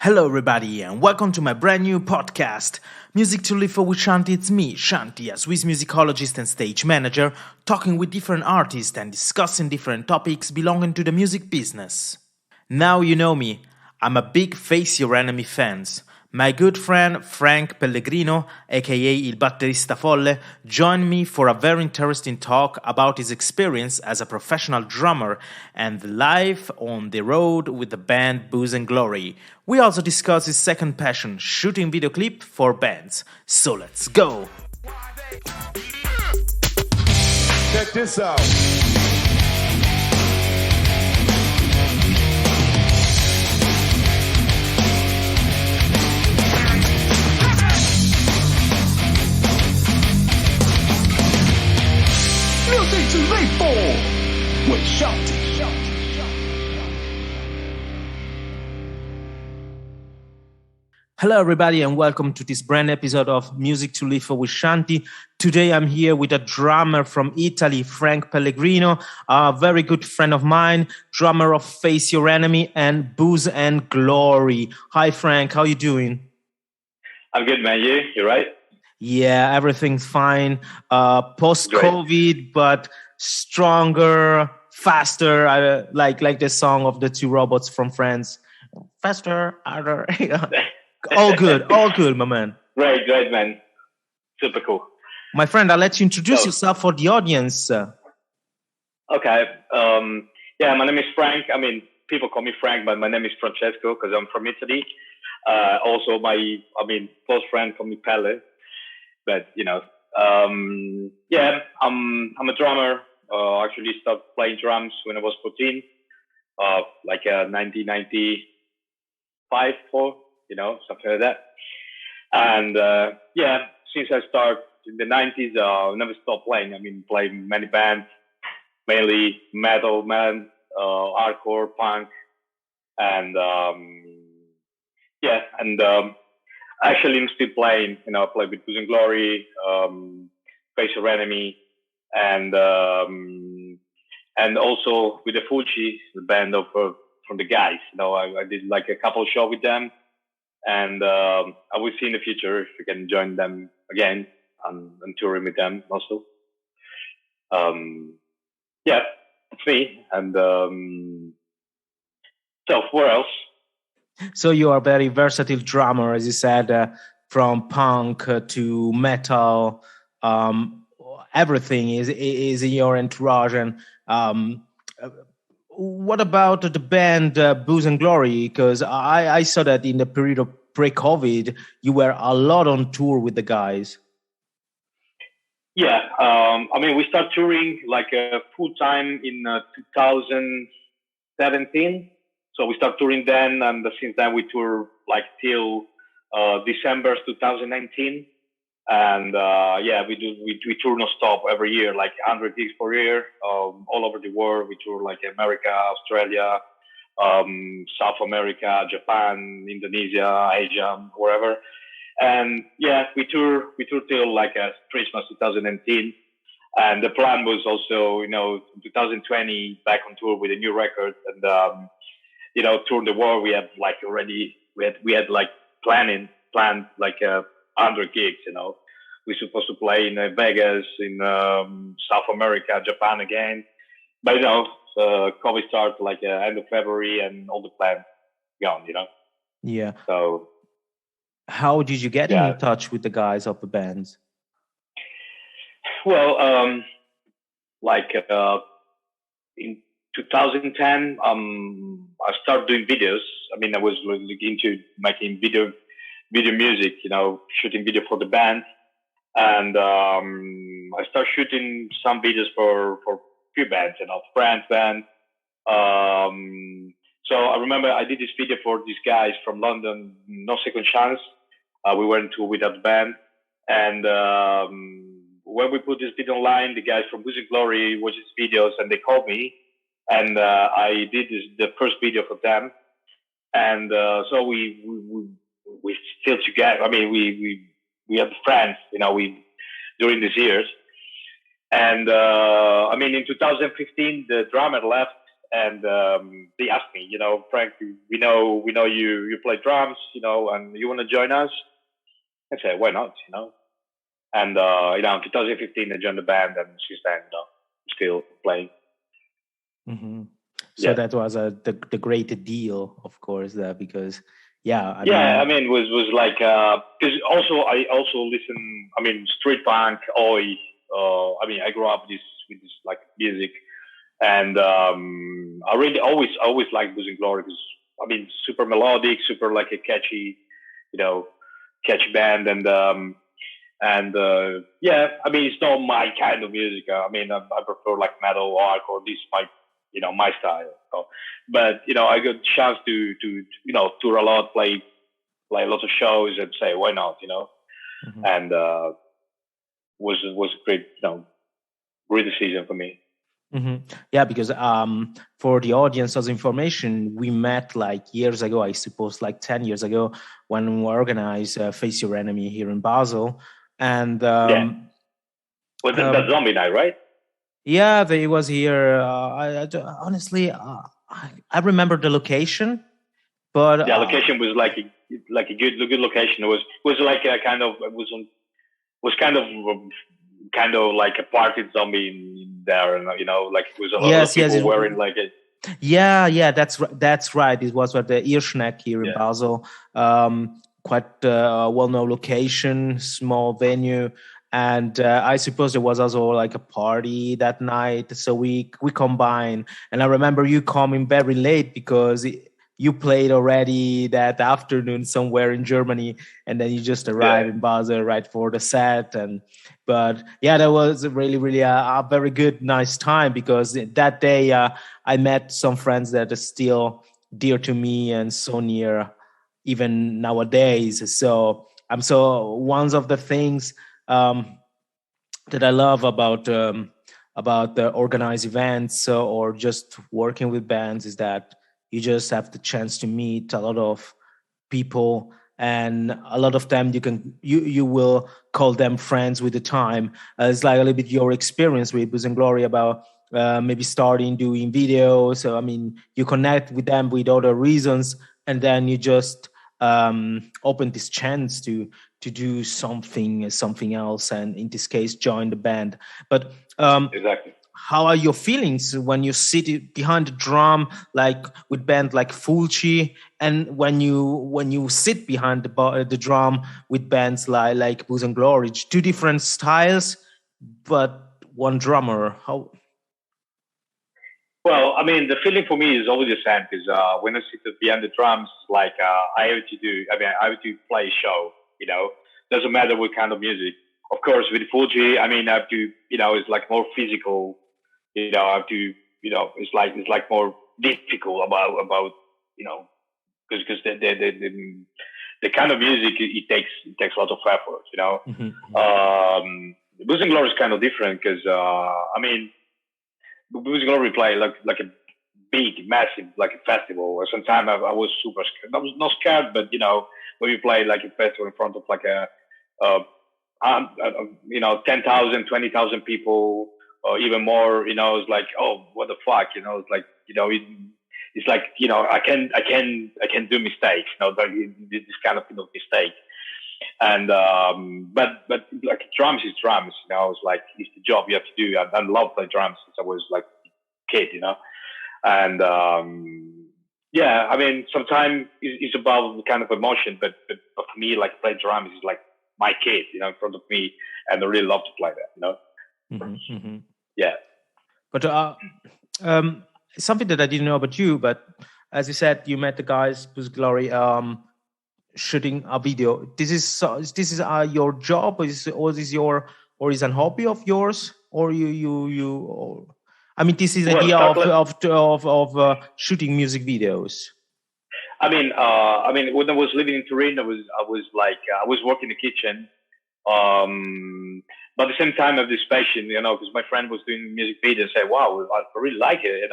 Hello, everybody, and welcome to my brand new podcast, Music to Live For with Shanti. It's me, Shanti, a Swiss musicologist and stage manager, talking with different artists and discussing different topics belonging to the music business. Now you know me, I'm a big Face Your Enemy fans. My good friend Frank Pellegrino, aka Il Batterista Folle, joined me for a very interesting talk about his experience as a professional drummer and the life on the road with the band Booze&Glory. We also discuss his second passion, shooting video clip for bands. So let's go! Check this out. Music to live for with Shanti. Hello, everybody, and welcome to this brand episode of Music to Live For with Shanti. Today, I'm here with a drummer from Italy, Frank Pellegrino, a very good friend of mine, drummer of Face Your Enemy and Booze&Glory. Hi, Frank. How you doing? I'm good, man. You right? Yeah, everything's fine. Post-COVID, but stronger, faster. Like the song of the two robots from France. Faster, harder. All good, my man. Great, man. Super cool. My friend, I'll let you introduce yourself for the audience. Okay. My name is Frank. I mean, people call me Frank, but my name is Francesco because I'm from Italy. Also, close friend call me Pelle. But, I'm a drummer. Actually started playing drums when I was 14, 1995, something like that. And, since I started in the 90s, I never stopped playing. I mean, playing many bands, mainly metal, hardcore, punk. And, actually, I'm still playing. I play with Booze&Glory, Face Your Enemy, and also with the Fulci, the band from the guys. I did like a couple shows with them, and I will see in the future if we can join them again and touring with them also. It's me. And so, where else? So you are a very versatile drummer, as you said, from punk to metal. Everything is in your entourage. And what about the band Booze&Glory? Because I saw that in the period of pre-COVID, you were a lot on tour with the guys. Yeah, we started touring like full time in 2017. So we started touring then, and since then we tour like till December 2019. And we tour non-stop every year, like 100 gigs per year, all over the world. We tour like America, Australia, South America, Japan, Indonesia, Asia, wherever. And we tour till like Christmas 2019. And the plan was also, 2020 back on tour with a new record. And touring the world, we had like already, we had like planned like 100 gigs, We're supposed to play in Vegas, in South America, Japan again. But, COVID started like end of February and all the plans gone, Yeah. So. How did you get in touch with the guys of the bands? Well, in 2010, I started doing videos. I mean, I was looking into making video music, shooting video for the band. And I started shooting some videos for a few bands, French band. So I remember I did this video for these guys from London, No Second Chance. We went to with that band. And when we put this video online, the guys from Booze&Glory watched these videos and they called me. And I did the first video for them. And so we still together. I mean, we have friends, during these years. And in 2015, the drummer left, and they asked me, Frank, we know you play drums, and you want to join us. I said, why not, And in 2015, I joined the band, and since then, still playing. Mm-hmm. So that was the great deal, of course, because I mean, was like because I also listen. I mean, street punk, oi. I grew up with this like music, and I really always liked Booze&Glory because super melodic, super like a catchy, catchy band, and it's not my kind of music. I prefer like metal, hardcore. This is my style. So, but I got a chance to tour a lot, play lots of shows, and say why not, Mm-hmm. And was a great great decision for me. Mm-hmm. Yeah, because for the audience as information, we met like years ago, I suppose like 10 years ago, when we organized Face Your Enemy here in Basel. And was that zombie night, right? Yeah, they was here. Honestly, I remember the location, but the location was like a good location. It was like a kind of kind of like a party zombie in there, and like it was a lot of people wearing like a. Yeah, that's right. It was at the Irschneck here in Basel. Quite well-known location, small venue. And I suppose there was also like a party that night. So we combined. And I remember you coming very late because you played already that afternoon somewhere in Germany. And then you just arrived in Basel right for the set. But that was really, really a very good, nice time because that day I met some friends that are still dear to me and so near even nowadays. So one of the things that I love about the organized events or just working with bands is that you just have the chance to meet a lot of people, and a lot of them you will call them friends with the time. It's like a little bit your experience with Booze&Glory about maybe starting doing videos. So you connect with them with other reasons, and then you just open this chance to do something else, and in this case join the band. But exactly, how are your feelings when you sit behind the drum, like with band like Fulci, and when you sit behind the drum with bands like Booze&Glory? Two different styles, but one drummer. How? Well, the feeling for me is always the same because when I sit behind the drums, like I have to play a show. Doesn't matter what kind of music. Of course, with Fuji, I have to, it's like more physical. I have to, it's like more difficult about, because the kind of music it takes a lot of effort. Mm-hmm. Booze&Glory is kind of different because Booze&Glory play like a big, massive, like a festival. Sometimes I was super scared. I was not scared, but when you play like a festival in front of like a 10,000, 20,000 people, or even more, it's like, oh, what the fuck, it's like, it's like, I can do mistakes, this kind of mistake. And, but like drums is drums, it's like, it's the job you have to do. I love playing drums since I was like a kid, and, sometimes it's about the kind of emotion, but for me, like play drums is like my kid, in front of me, and I really love to play that, Mm-hmm, mm-hmm. Yeah. But something that I didn't know about you, but as you said, you met the guys Booze&Glory shooting a video. This is your job, or is an hobby of yours, or you this is idea of shooting music videos. When I was living in Turin, I was working in the kitchen. But at the same time, I have this passion, because my friend was doing music video and say, wow, I really like it,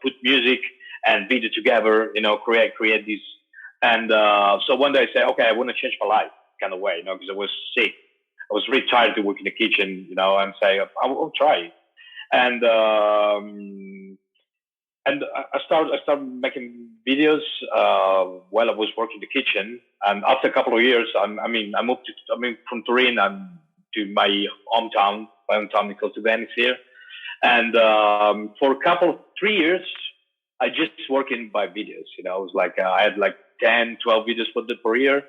put music and video together, create this. And so one day I said, okay, I want to change my life kind of way, because I was sick. I was really tired to work in the kitchen, and say, I will try. And and I started making videos while I was working in the kitchen. And after a couple of years, I moved from Turin and to my hometown. My hometown is close to Venice here. And for a 3 years, I just working by videos. You know, it was like I had like 10, 12 videos per year.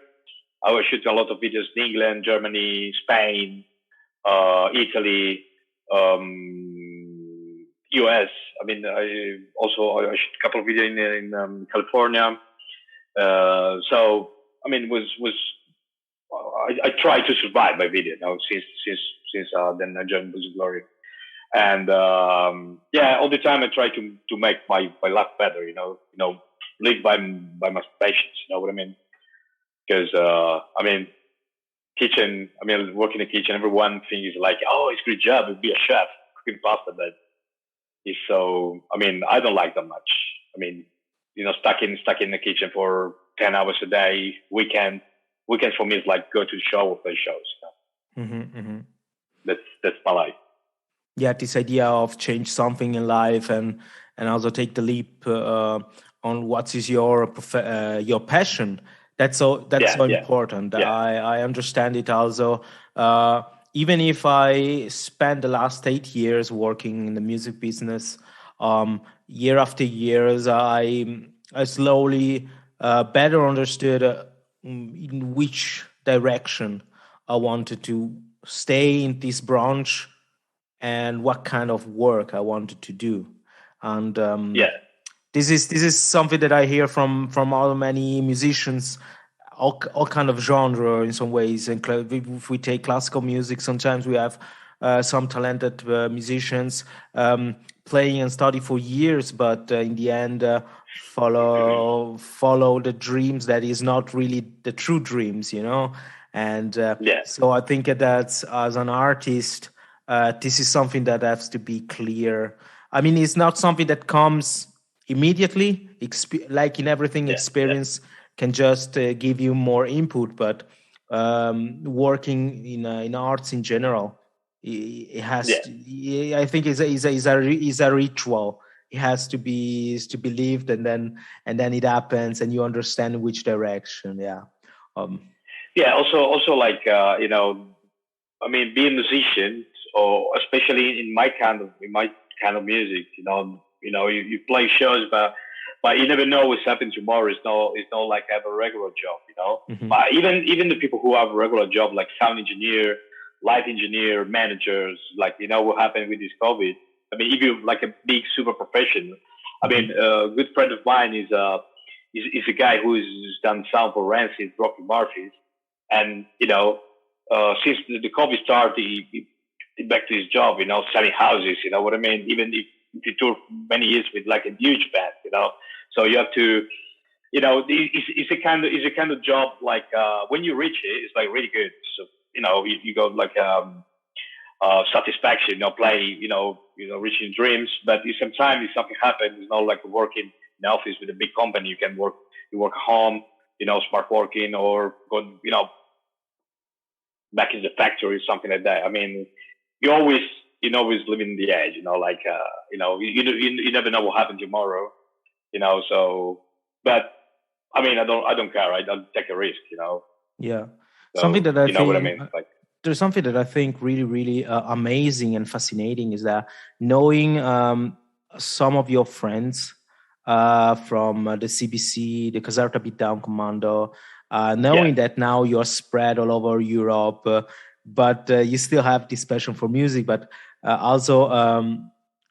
I was shooting a lot of videos in England, Germany, Spain, Italy, US. I shoot a couple of videos in California. So I tried to survive by video. You know, since then I joined Booze&Glory. And all the time I try to make my life better. You know, live by my passions. You know what I mean? Because kitchen. Work in the kitchen. Everyone thinks like, oh, it's a great job. Be a chef, cooking pasta. But it's so. I don't like that much. Stuck in the kitchen for 10 hours a day. Weekends for me is like go to the show or play shows. You know? Mm-hmm, mm-hmm. That's my life. Yeah, this idea of change something in life and also take the leap on what is your passion. That's so important. Yeah. I understand it also. Even if I spent the last 8 years working in the music business, year after years, I slowly better understood in which direction I wanted to stay in this branch and what kind of work I wanted to do. And this is something that I hear from all many musicians, all kind of genre in some ways. And if we take classical music, sometimes we have some talented musicians playing and study for years, but in the end follow the dreams that is not really the true dreams, you know. And so I think that as an artist, this is something that has to be clear. It's not something that comes immediately. Like in everything, experience can just give you more input. But working in arts in general, it has. To, I think is a ritual. It has to be lived, and then it happens, and you understand which direction. Yeah. Also, like being a musician, or especially in my kind of music, you play shows, but you never know what's happening tomorrow. It's not like I have a regular job, you know. Mm-hmm. But even the people who have a regular job, like sound engineer, light engineer, managers, like what happened with this COVID. If you like a big super professional, a good friend of mine is a guy who's done sound for Rancid, Rocky Murphys, and since the COVID started, he back to his job, selling houses, you know what I mean? Even if he toured many years with like a huge band, so you have to, it's a kind of job like when you reach it, it's like really good. So you go like satisfaction, play, reaching dreams. But sometimes if something happens, it's not like working in an office with a big company. You work at home, smart working, or go, back in the factory, something like that. You always living in the edge, you never know what happens tomorrow, so, but I don't care. I don't take a risk, Yeah. So, something that I think, what I mean? Like, there's something that I think really, really amazing and fascinating is that knowing some of your friends from the CBC, the Caosart Ink Commando, knowing that now you're spread all over Europe, but you still have this passion for music, but also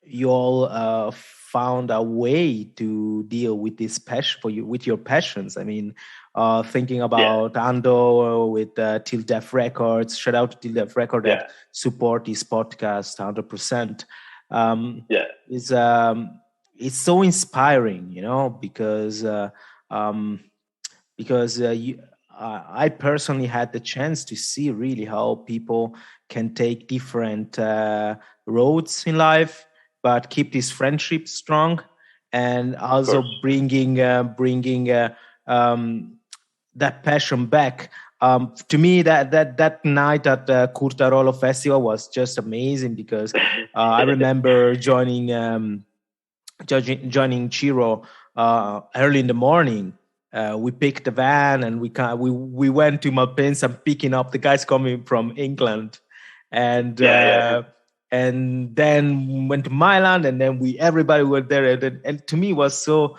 you all found a way to deal with this passion with your passions. Thinking about Ando with Till Death Records. Shout out to Till Death Records that support this podcast 100%. It's so inspiring, because I personally had the chance to see really how people can take different roads in life, but keep this friendship strong, and also bringing that passion back. To me, that night at the Curtarolo Festival was just amazing, because I remember joining joining Chiro early in the morning. We picked the van and we went to Malpensa and picking up the guys coming from England, and Yeah. and then went to Milan, and then everybody were there, and to me it was so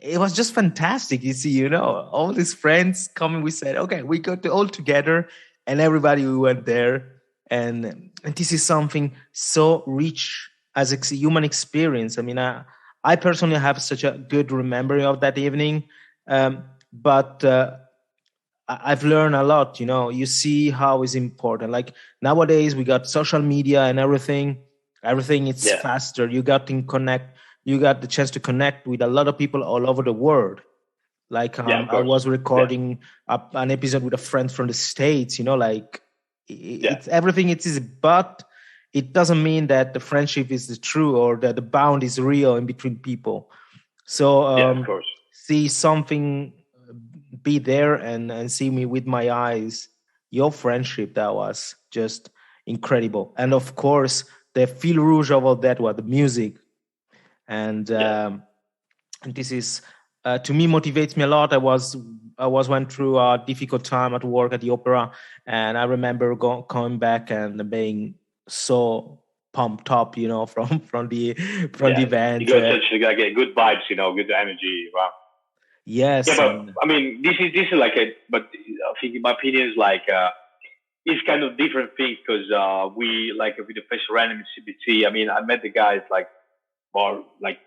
it was just fantastic. You see, all these friends coming. We said, okay, we got all together, and everybody we went there, and this is something so rich as a human experience. I mean, I personally have such a good memory of that evening, but I've learned a lot. You see how it's important. Like nowadays, we got social media and everything. Everything is Yeah. faster. You got to connect. You got the chance to connect with a lot of people all over the world. Like Yeah, of I course. was Yeah. recording an episode with a friend from the States. Like Yeah. it's everything. It is, but it doesn't mean that the friendship is the true or that the bound is real in between people. So Yeah, of course. see something, be there and see me with my eyes. Your friendship, that was just incredible, and of course the fil rouge of all that was the music, and Yeah. this is to me motivates me a lot. I was went through a difficult time at work at the opera, and I remember coming back and being so pumped up, from the Yeah. event. You got such like a good vibes, good energy. Wow. Yeah, Yes, but and I mean, this is like but I think in my opinion is like it's kind of different thing because we like with the first random CBT. I mean, I met the guys like more like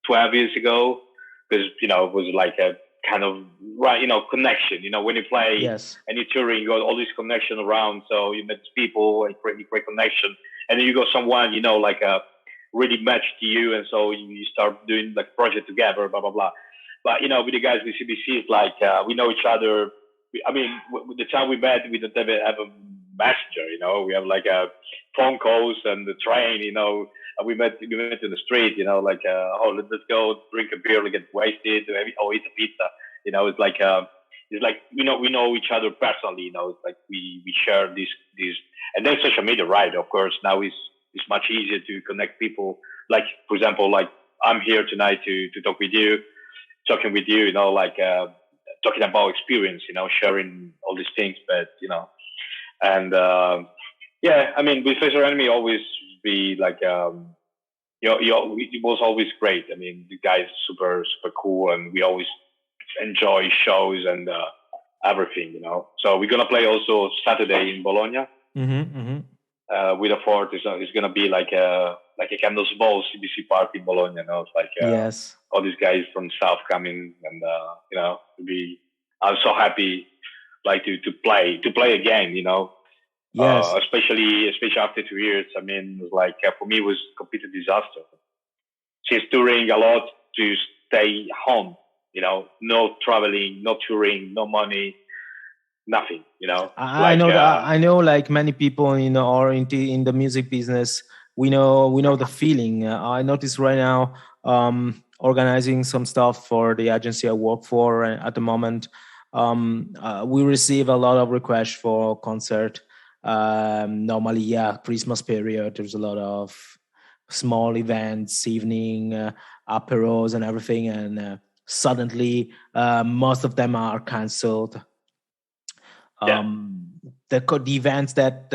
12 years ago because it was like a kind of right connection. When you play yes, and you're touring, you got all this connection around, so you met these people and create connection, and then you got someone like a really matched to you, and so you start doing like project together, blah blah blah. But with the guys with CBC, it's like we know each other. I mean, with the time we met, we don't have a messenger. We have like a phone calls and the train. We met in the street. Like let's go drink a beer, get wasted, or eat a pizza. It's like we know each other personally. It's like we share this, and then social media, right? Of course, now it's much easier to connect people. Like for example, like I'm here tonight to talk with you, talking with you. Talking about experience. Sharing all these things, but and yeah, I mean, with Facer Enemy always be like it was always great. I mean, the guys super super cool, and we always enjoy shows and everything. So we're gonna play also Saturday in Bologna with a fort. It's gonna be like a kind of small CBC party in Bologna. It's like yes, all these guys from the south coming, and to be. I'm so happy, like to play again. yes. Especially after 2 years. I mean, like for me, it was a complete disaster. She's touring a lot to stay home. No traveling, no touring, no money, nothing. I know that I know like many people are in the music business. We know the feeling. I notice right now organizing some stuff for the agency I work for at the moment. We receive a lot of requests for concert. Normally, yeah, Christmas period. There's a lot of small events, evening aperos and everything, and suddenly most of them are cancelled. yeah, The events that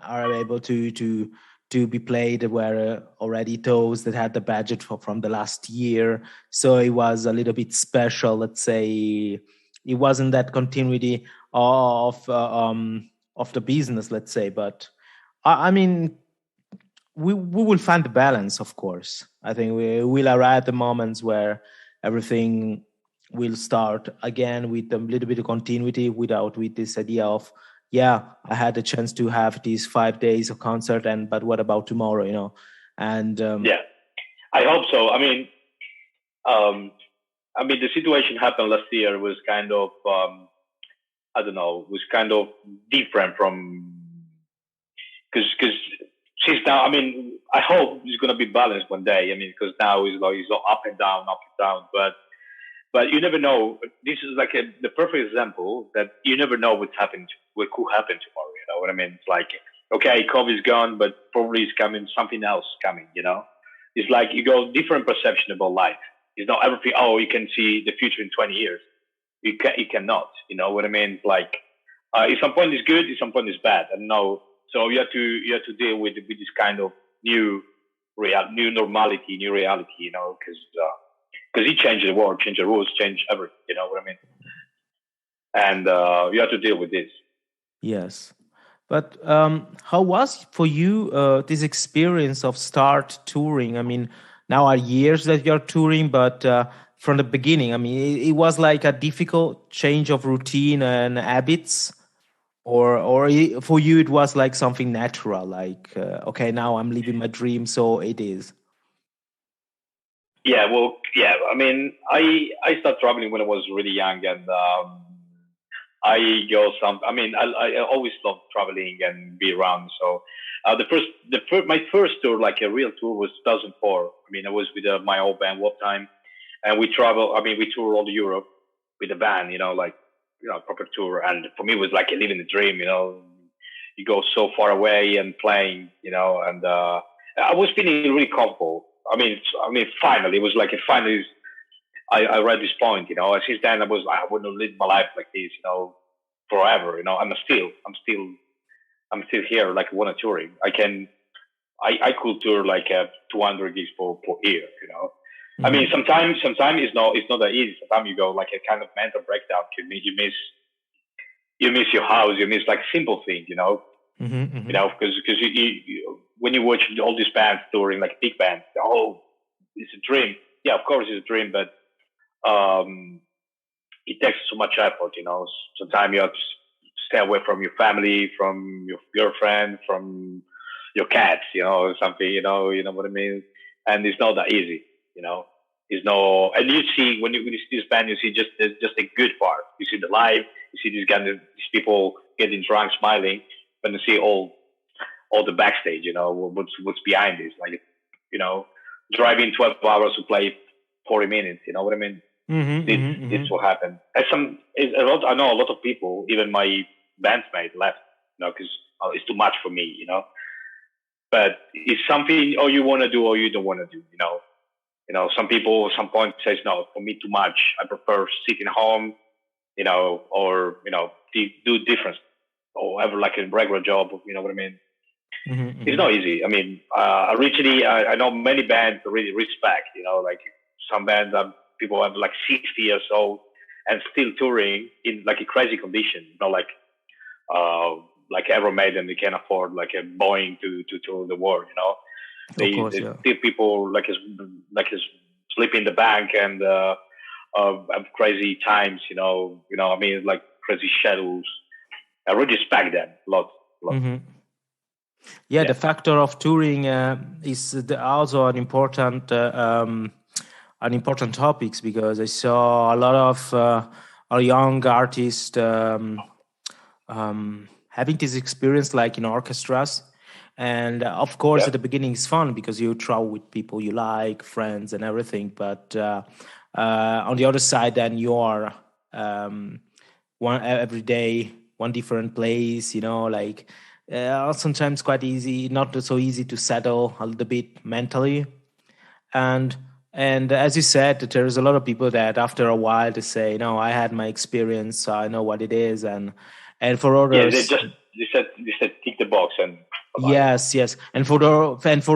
are able to be played were already those that had the budget from the last year, so it was a little bit special. Let's say it wasn't that continuity of the business, let's say, but I mean we will find the balance, of course. I think we will arrive at the moments where everything will start again with a little bit of continuity without with this idea of, yeah, I had the chance to have these 5 days of concert, and but what about tomorrow? And yeah. I hope so. The situation happened last year was kind of I don't know, was kind of different from because since now, I mean, I hope it's gonna be balanced one day. I mean, because now it's all up and down, but you never know. This is like the perfect example that you never know what could happen tomorrow. You know what I mean? It's like, okay, COVID's gone, but probably it's coming something else coming. It's like you go different perception about life. It's not everything. Oh, you can see the future in 20 years. You cannot. You know what I mean? Like, at some point it's good, at some point it's bad. And no, so you have to deal with this kind of new normality, new reality. You know, because he changed the world, changed the rules, changed everything. You know what I mean? And you have to deal with this. Yes. But how was for you this experience of start touring? I mean, now are years that you're touring, but from the beginning, I mean, it was like a difficult change of routine and habits, or for you it was like something natural, like okay, now I'm living my dream, so it is. Yeah, well, yeah. I mean, I started traveling when I was really young, and I go some. I mean, I always love traveling and be around. So my first tour, like a real tour, was 2004. I mean, I was with my old band, Warp Time, and we travel. I mean, we tour all Europe with the band. You know, like proper tour. And for me, it was like living the dream. You know, you go so far away and playing. You know, and I was feeling really comfortable. I mean, finally, it was like finally. I read this point, you know. Since then, I wouldn't live my life like this, you know, forever. You know, I'm still here, like one touring. I could tour like 200 gigs per year, you know. Mm-hmm. I mean, sometimes it's not that easy. Sometimes you go like a kind of mental breakdown. You miss your house, you miss like simple things, you know. Mm-hmm, mm-hmm. You know, because you when you watch all these bands touring, like big bands, oh, it's a dream. Yeah, of course it's a dream, but it takes so much effort, you know. Sometimes you have to stay away from your family, from your girlfriend, from your cats, you know, or something, you know what I mean? And it's not that easy, you know. It's no, and you see when you see this band, you see just a good part. You see the live, you see these people getting drunk, smiling, but you see all the backstage, you know, what's behind this, like, you know, driving 12 hours to play 40 minutes, you know what I mean? Mm-hmm, this will happen. I know a lot of people, even my bandmate left, you know, because it's too much for me, you know. But it's something you want to do or you don't want to do, you know. You know, some people at some point says no, for me too much. I prefer sitting home, you know, or you know, do different or have like a regular job, you know what I mean? Mm-hmm. It's not easy. I mean, originally I know many bands really respect, you know, like some bands people have like 60 years old and still touring in like a crazy condition, you know, like Iron Maiden, they can afford like a Boeing to tour the world, you know. Still people like sleep in the bank and have crazy times, you know. I mean, like crazy schedules. I really respect them a lot. Mm-hmm. Yeah, the factor of touring is also an important topics, because I saw a lot of our young artists having this experience like in orchestras. And of course, at the beginning it's fun because you travel with people you like, friends and everything. But on the other side, then you are every day, one different place, you know, like sometimes quite easy, not so easy to settle a little bit mentally. And as you said, there is a lot of people that after a while they say, no, I had my experience, so I know what it is. And for others, they said tick the box and yes. And for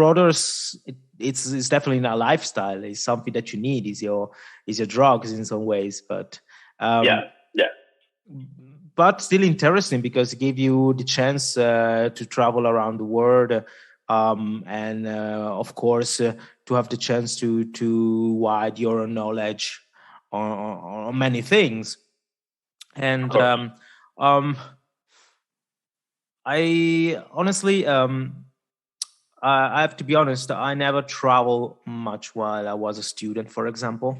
others, it's definitely not a lifestyle. It's something that you need. Is your drugs in some ways, but but still interesting because it gave you the chance to travel around the world, and of course to have the chance to widen your knowledge on many things. And I honestly, I have to be honest, I never traveled much while I was a student, for example.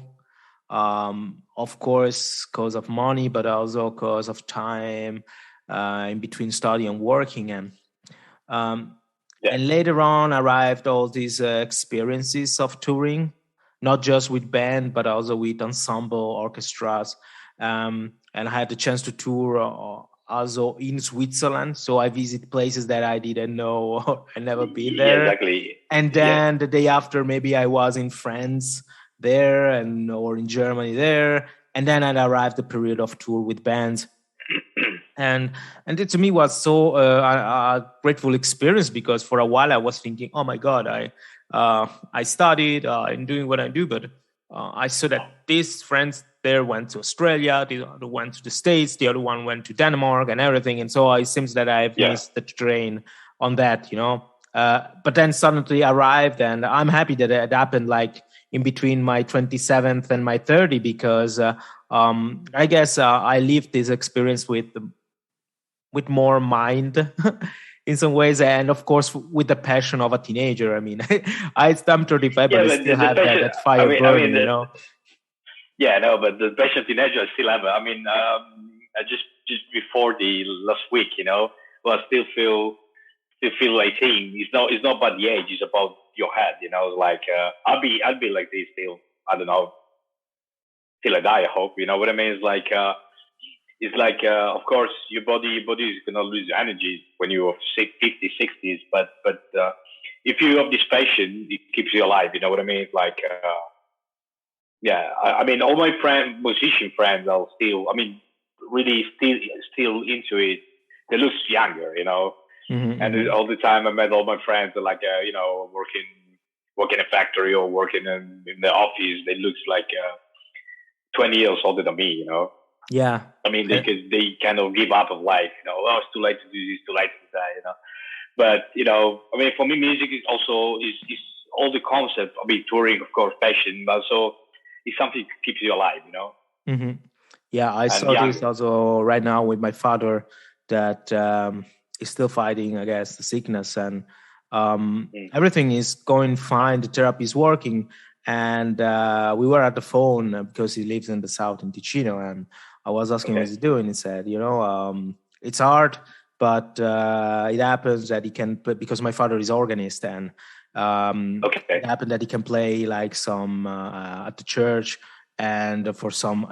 Of course, because of money, but also because of time in between study and working. And later on arrived all these experiences of touring, not just with band, but also with ensemble orchestras. And I had the chance to tour also in Switzerland. So I visit places that I didn't know or I never been Yeah, there. exactly. And then the day after, maybe I was in France there or in Germany there. And then I arrived the period of tour with bands. And it to me was so a grateful experience, because for a while I was thinking, oh my God, I studied, I'm doing what I do, but I saw that these friends there went to Australia, the other went to the States, the other one went to Denmark and everything, and so it seems that I've Yeah. missed the train on that, you know. But then suddenly arrived, and I'm happy that it happened like in between my 27th and my 30, because I guess I lived this experience with more mind in some ways, and of course with the passion of a teenager. I mean, I'm 35, but Yeah, I but still the have passion. that fire burning, you know. Yeah, no, but the passion teenager I still have. I mean, I just before the last week, you know, well, I still feel 18. It's not about the age. It's about your head. You know, like I'll be like this still. I don't know till I die. I hope. You know what I mean? It's like of course your body is gonna lose energy when you're 50s, 60s. But if you have this passion, it keeps you alive. You know what I mean? Like yeah, I mean all my musician friends are still. I mean, really still into it. They look younger. You know. Mm-hmm, And mm-hmm. all the time I met all my friends are like, you know, working in a factory or working in the office. They look like 20 years older than me, you know. Yeah. I mean, they kind of give up of life, you know. Oh, it's too late to do this, too late to do that, you know. But you know, I mean, for me, music is also is all the concept. I mean, touring, of course, passion, but also it's something that keeps you alive, you know. Mm-hmm. Yeah, I And saw young. this also right now with my father, that is still fighting against the sickness, and everything is going fine. The therapy is working, and we were at the phone because he lives in the south in Ticino, and I was asking what Okay. he's doing. He said, you know, it's hard, but it happens that he can play, because my father is organist, and Okay. it happened that he can play like some at the church and for some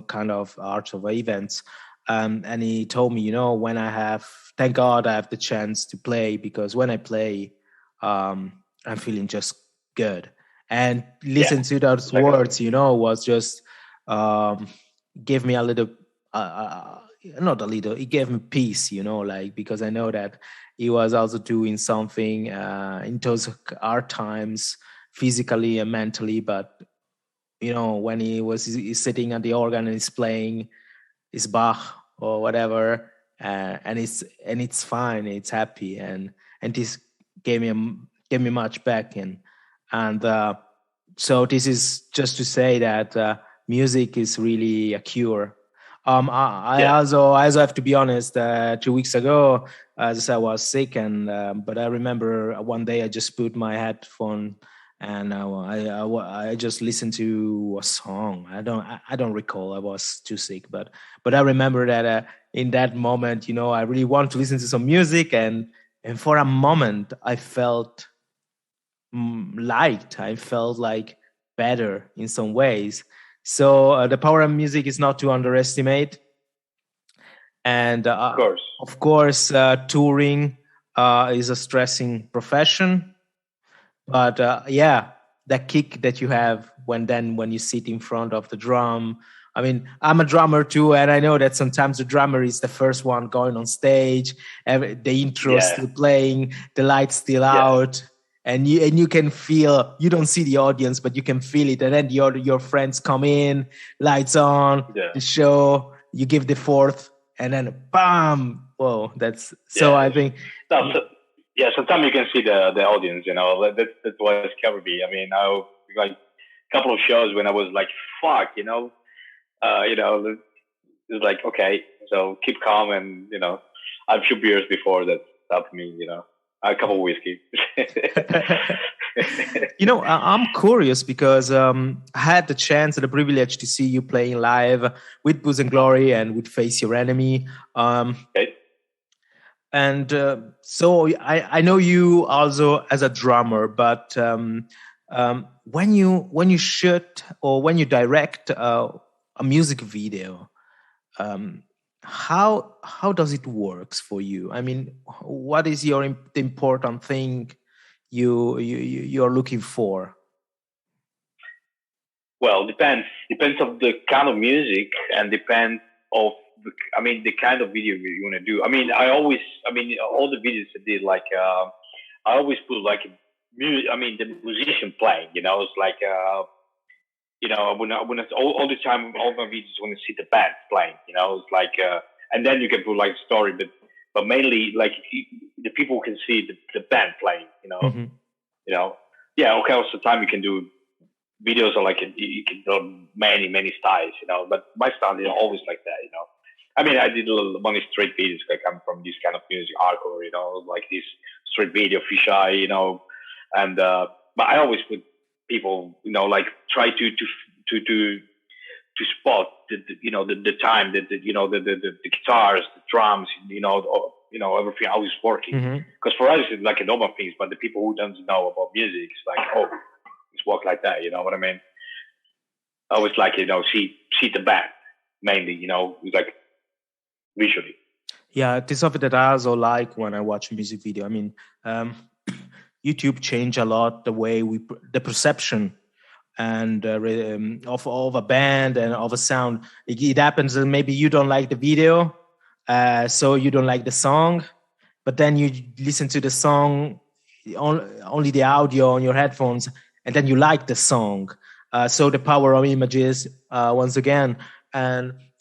kind of arts of events. And he told me, you know, when thank God I have the chance to play, because when I play, I'm feeling just good. And Yeah. listen to those Exactly. words, you know, was just give me a little, not a little, it gave me peace, you know, like, because I know that he was also doing something in those hard times, physically and mentally, but you know, when he's sitting at the organ and he's playing his Bach or whatever, and it's fine, it's happy, and this gave me much back, and so this is just to say that music is really a cure. I Yeah. also have to be honest. 2 weeks ago, as I was sick, and but I remember one day I just put my headphone and I just listened to a song. I don't recall. I was too sick, but I remember that in that moment, you know, I really want to listen to some music, and for a moment I felt light. I felt like better in some ways. So the power of music is not to underestimate. And Of course. of course, touring is a stressing profession. But yeah, that kick that you have when you sit in front of the drum. I mean, I'm a drummer too, and I know that sometimes the drummer is the first one going on stage. The intro is Yeah. still playing, the lights still Yeah. out, and you can feel. You don't see the audience, but you can feel it. And then your friends come in, lights on, Yeah. the show. You give the fourth, and then bam! Whoa, that's so. Yeah. I think. No, yeah, sometimes you can see the audience, you know. That's what scared me. I mean, I like a couple of shows when I was like, fuck, you know, it's like okay, so keep calm, and you know, I had a few beers before that stopped me, you know, a couple of whiskey. You know, I'm curious because I had the chance and the privilege to see you playing live with Booze&Glory and with Face Your Enemy. Okay. And so I know you also as a drummer, but when you shoot or when you direct a music video, how does it works for you? I mean, what is the important thing you're looking for? Well, depends of the kind of music and depends of the kind of video you want to do. All the videos I did, like I always put like music. The musician playing. It's like when it's all the time, all my videos want to see the band playing. It's like and then you can put like story, but mainly like the people can see the band playing. Mm-hmm. Yeah. Okay. Also, time you can do videos are like you can do many styles, but my style is always like that. I did a little money street videos. I come from this kind of music, hardcore, like this street video, fisheye, and but I always put people, like try to spot the time that the guitars, the drums, everything how it's working. Because for us it's like a normal thing, but the people who don't know about music, it's like, oh, it's work like that. You know what I mean? I always like see the band mainly. Like visually. Yeah, it is something that I also like when I watch a music video. YouTube changed a lot the way the perception and of a band and of a sound. It happens that maybe you don't like the video, so you don't like the song, but then you listen to the song, only the audio on your headphones, and then you like the song. So the power of images, once again.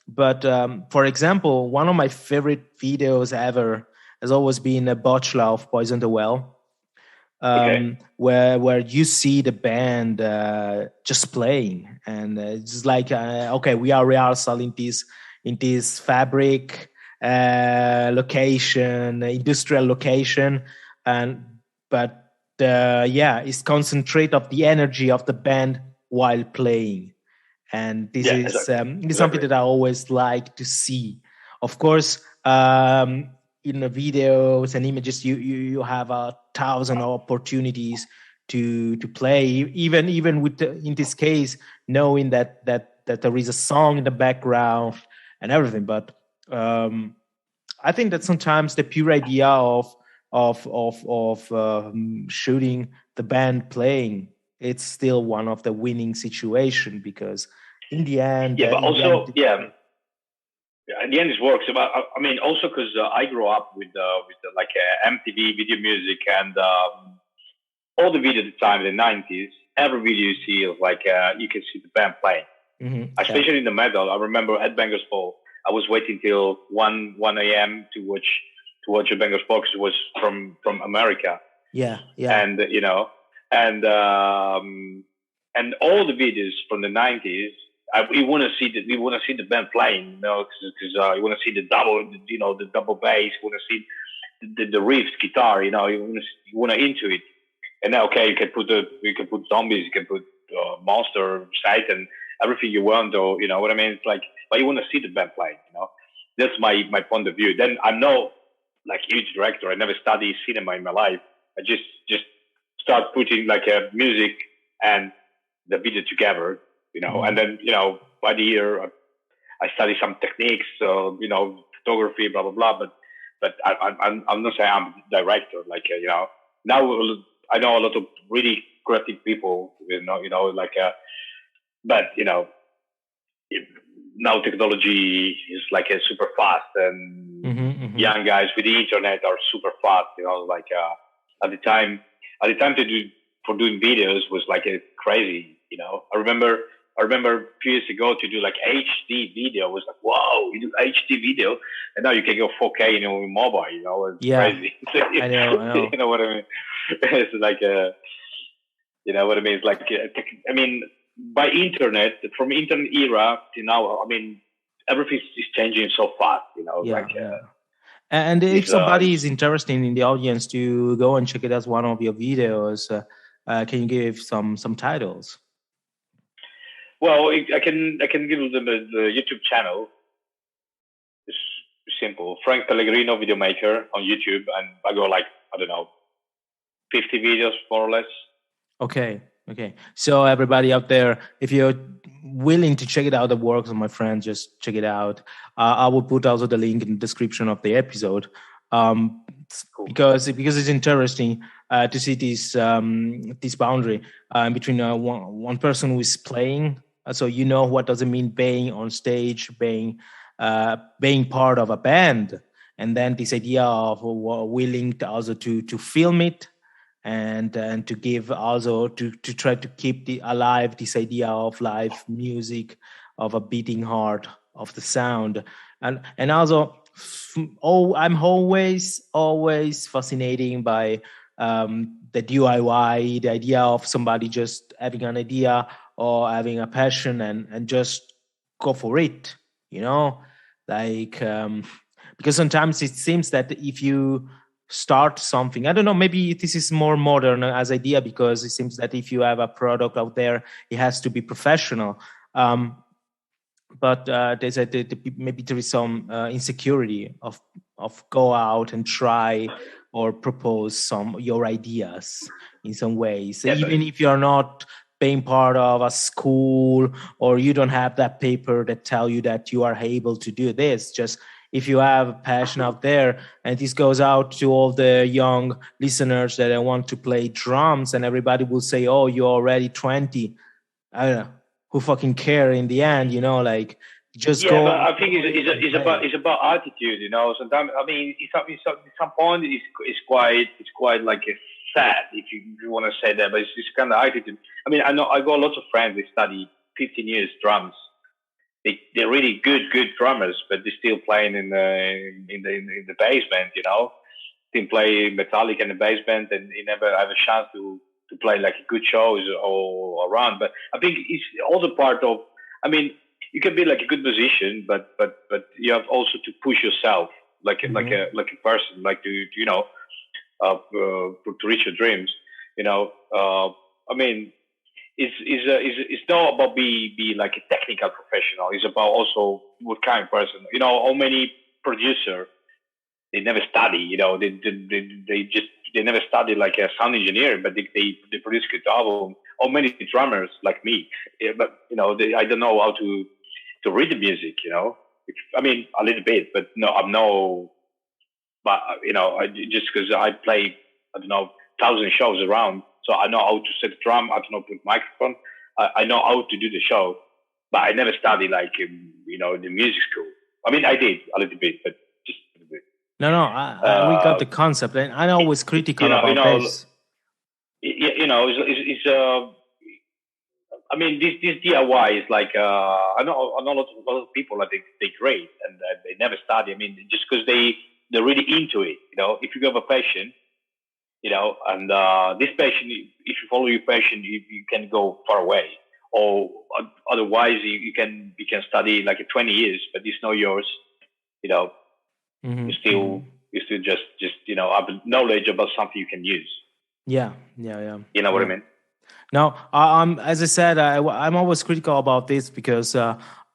But for example, one of my favorite videos ever has always been a Bachelor of Poison the Well. Okay. Where you see the band just playing, and it's just like okay, we are rehearsal in this fabric location, industrial location, but it's concentrate of the energy of the band while playing, and this is exactly. something that I always like to see. Of course, in the videos and images, you have 1,000 opportunities to play, even with in this case knowing that there is a song in the background and everything. But I think that sometimes the pure idea of shooting the band playing, it's still one of the winning situation, because in the end, but also at the end it works. Also because I grew up with like MTV video music and all the video at the time in the 90s. Every video you see is like you can see the band playing, especially in the metal. I remember at Bangers Ball, I was waiting till 1 a.m. to watch a Bangers Ball because it was from America. Yeah. And and all the videos from the 90s. We want to see the band playing, because you want to see the double bass. You want to see the riffs, guitar. You want to into it. And now, okay, you can put zombies, you can put monster, Satan, everything you want, or you know what I mean. It's like, but you want to see the band playing. That's my point of view. Then I'm no like huge director. I never studied cinema in my life. I just start putting like music and the video together. And then, by the year, I study some techniques, photography, blah, blah, blah. But I'm not saying I'm a director. Like, now I know a lot of really creative people, but, now technology is like super fast, and young guys with the internet are super fast, at the time for doing videos was like a crazy, I remember a few years ago to do like HD video was like, wow, you do HD video, and now you can go 4K, with mobile, it's crazy. I know. You know what I mean? It's like what I mean? It's like, by internet, from internet era to now, everything is changing so fast, And if somebody is interested in the audience to go and check it as one of your videos, can you give some titles? Well, I can give them the YouTube channel. It's simple. Frank Pellegrino, videomaker on YouTube, and I go like, I don't know, 50 videos more or less. Okay. Okay. So everybody out there, if you're willing to check it out, the works of my friend, just check it out. I will put also the link in the description of the episode. Um, Cool. because it's interesting to see this boundary between one person who is playing. So you know what does it mean being on stage, being part of a band, and then this idea of willing to also to film it and to give also to try to keep alive this idea of live music, of a beating heart of the sound, and also I'm always fascinating by the DIY, the idea of somebody just having an idea or having a passion and just go for it, you know, like because sometimes it seems that if you start something, I don't know, maybe this is more modern as idea, because it seems that if you have a product out there, it has to be professional. But there's maybe there is some insecurity of go out and try or propose some your ideas in some ways, Yeah, even if you're not being part of a school, or you don't have that paper that tell you that you are able to do this. Just if you have a passion out there, and this goes out to all the young listeners that want to play drums, and everybody will say, oh, you're already 20. I don't know, who fucking care in the end, like just yeah, but go. I think it's about attitude, Sometimes, I mean, at some point it's quite like a sad, if you want to say that, but it's kind of attitude. I mean, I know I got lots of friends. They study 15 years drums. They're really good drummers, but they're still playing in the basement, They play metallic in the basement, and they never have a chance to play like good shows or around. But I think it's also part of. I mean, you can be like a good musician, but you have also to push yourself like a person, like to reach your dreams. I mean, it's not about be like a technical professional. It's about also what kind of person. How many producer they never study. They never study like a sound engineer, but they produce good album. How many drummers like me? Yeah, but I don't know how to read the music. I mean a little bit, but no, I'm no. But just because I play, I don't know, 1,000 shows around, so I know how to set a drum. I know put microphone. I know how to do the show, but I never studied like the music school. I mean, I did a little bit, but just a little bit. No, we got the concept, and I'm always critical about this. I mean, this DIY is like I know a lot of people that they great and they never study. I mean, just because they're really into it. If you have a passion, and this passion, if you follow your passion, you can go far away. Or otherwise, you can study like 20 years, but it's not yours. Mm-hmm. You still just have knowledge about something you can use. Yeah. You know what I mean? Now, as I said, I'm always critical about this because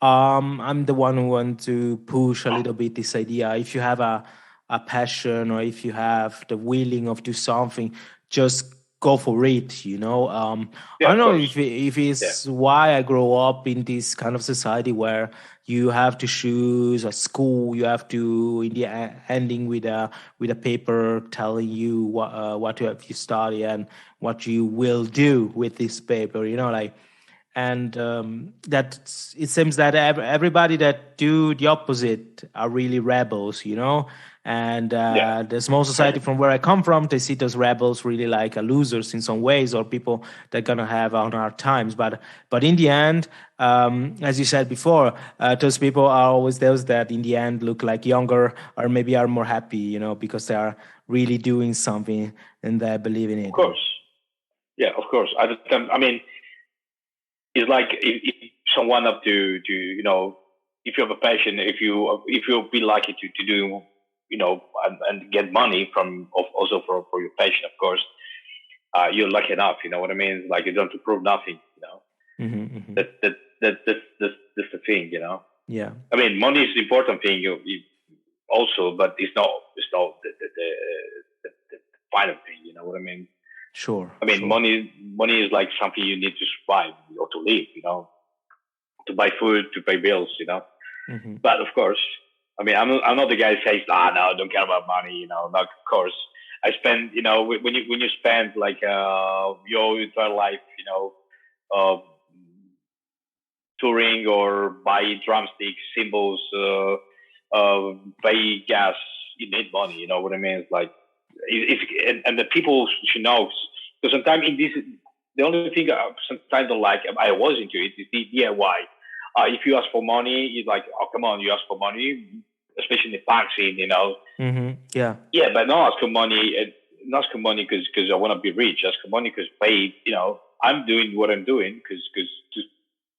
I'm the one who wants to push a little bit this idea. If you have a passion, or if you have the willing of do something, just go for it. I don't know if it's why I grow up in this kind of society where you have to choose a school, you have to in the ending with a paper telling you what you have to study and what you will do with this paper. And that it seems that everybody that do the opposite are really rebels, and the small society from where I come from, they see those rebels really like losers in some ways, or people that are gonna have on hard times. But in the end, as you said before, those people are always those that in the end look like younger, or maybe are more happy, because they are really doing something and they believe in it. Of course, yeah, of course. I mean, it's like if someone up to if you have a passion, if you be lucky to do and get money from also for your passion, of course, you're lucky enough. You know what I mean? Like you don't have to prove nothing. Mm-hmm. That's the thing. Yeah. I mean, money is an important thing. You also, but it's not the final thing. You know what I mean? Sure. I mean, Sure. money is like something you need to survive or to live, to buy food, to pay bills, Mm-hmm. But of course, I mean, I'm not the guy who says, no, I don't care about money, Not, of course, I spend, when you spend like your entire life, uh, touring or buy drumsticks, cymbals, buy gas, you need money. You know what I mean? It's like, and the people should know, because sometimes in this, the only thing I sometimes don't like, I was into it, is the DIY. If you ask for money, you're like, oh, come on, you ask for money, especially in the punk scene, Mm-hmm. Yeah. Yeah, but not ask for money, not ask for money because I want to be rich. Ask for money because pay, I'm doing what I'm doing because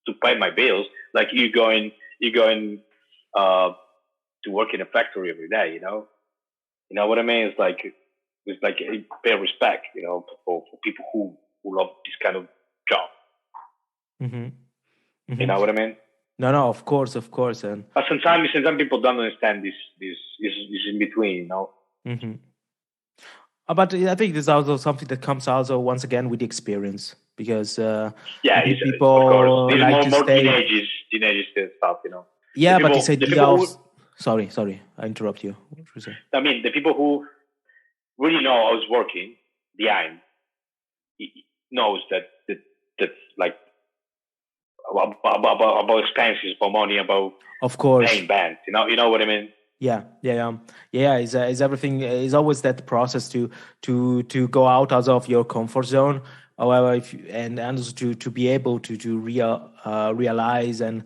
to pay my bills. Like you going to work in a factory every day, You know what I mean? It's like pay respect, for people who love this kind of job. Mm-hmm. Mm-hmm. You know what I mean? No, of course, and but sometimes people don't understand this in between, Mm-hmm. But I think there's also something that comes also once again with the experience, because people of course, these like more teenagers stuff, Yeah, people, but this idea of sorry, I interrupt you. What you say? I mean, the people who really know I was working behind knows that like about expenses, about money, about of course paying bands. You know what I mean? Yeah. Is everything is always that process to go out of your comfort zone. However, if you, and also to be able to realize and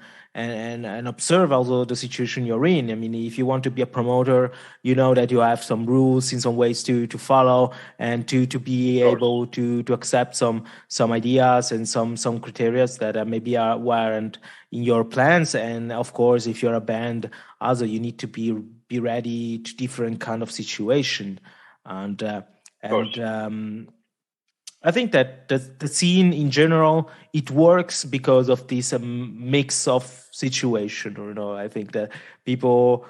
observe also the situation you're in. I mean, if you want to be a promoter, you know that you have some rules in some ways to follow, and to be able to accept some ideas and some criteria that maybe weren't in your plans. And of course, if you're a band, also you need to be ready to different kind of situation. And I think that the scene in general, it works because of this mix of situation. I think that people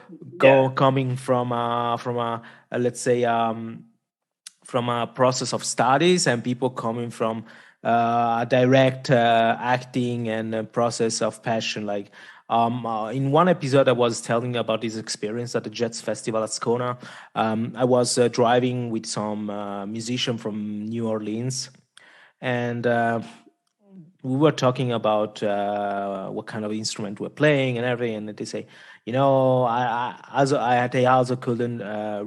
coming from a let's say from a process of studies, and people coming from direct acting and a process of passion. Like in one episode, I was telling about this experience at the Jets Festival at Scona. I was driving with some musician from New Orleans, and we were talking about what kind of instrument we're playing and everything. And they say, they also couldn't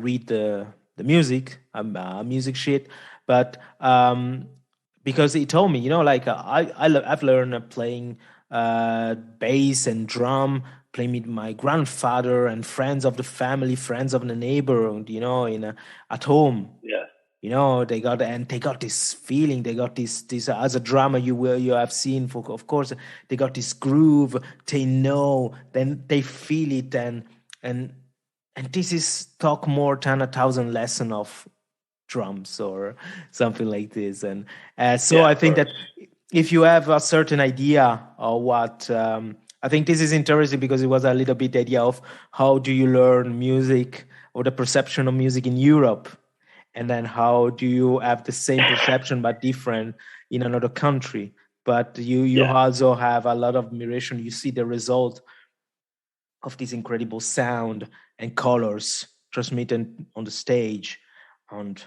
read the music, music sheet, but because he told me, I've learned playing bass and drum, playing with my grandfather and friends of the family, friends of the neighborhood, at home. Yeah. They got this feeling. They got this as a drummer you have seen, of course. They got this groove. They know, then they feel it, and this is talk more than 1,000 lesson of drums or something like this. And so I think that if you have a certain idea of what, I think this is interesting, because it was a little bit the idea of how do you learn music, or the perception of music in Europe, and then how do you have the same perception but different in another country. But you also have a lot of admiration. You see the result of this incredible sound and colors transmitted on the stage. And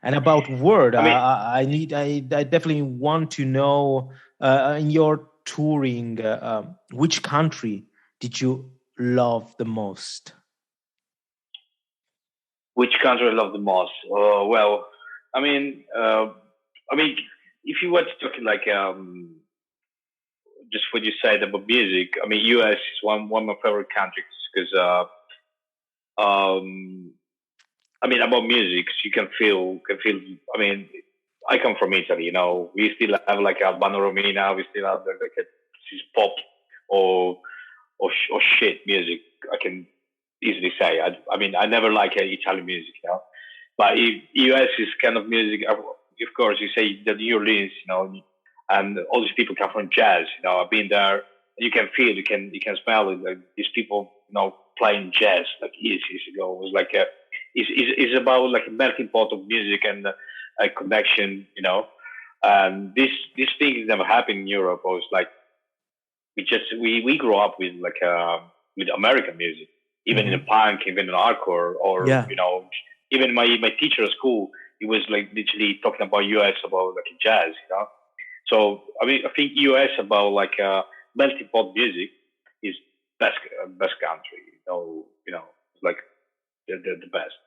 and about word, I definitely want to know, in your touring, which country did you love the most? Which country I love the most? Well, I mean, if you were to talk like just what you said about music, I mean, US is one of my favorite countries because, I mean, about music, you can feel. I mean, I come from Italy. We still have like Albano Romina. We still have like this pop or shit music. I can easily say. I mean, I never like Italian music, But US is kind of music. Of course, you say the New Orleans, and all these people come from jazz. I've been there. You can feel, you can smell it. Like these people, playing jazz like years ago. It was like it's about like a melting pot of music, and a connection, and this thing never happened in Europe. It was like we grew up with with American music, even in the punk, even in hardcore, or even my teacher at school, he was like literally talking about US, about like jazz, So I mean, I think US about like melting pot music is best country, like the best.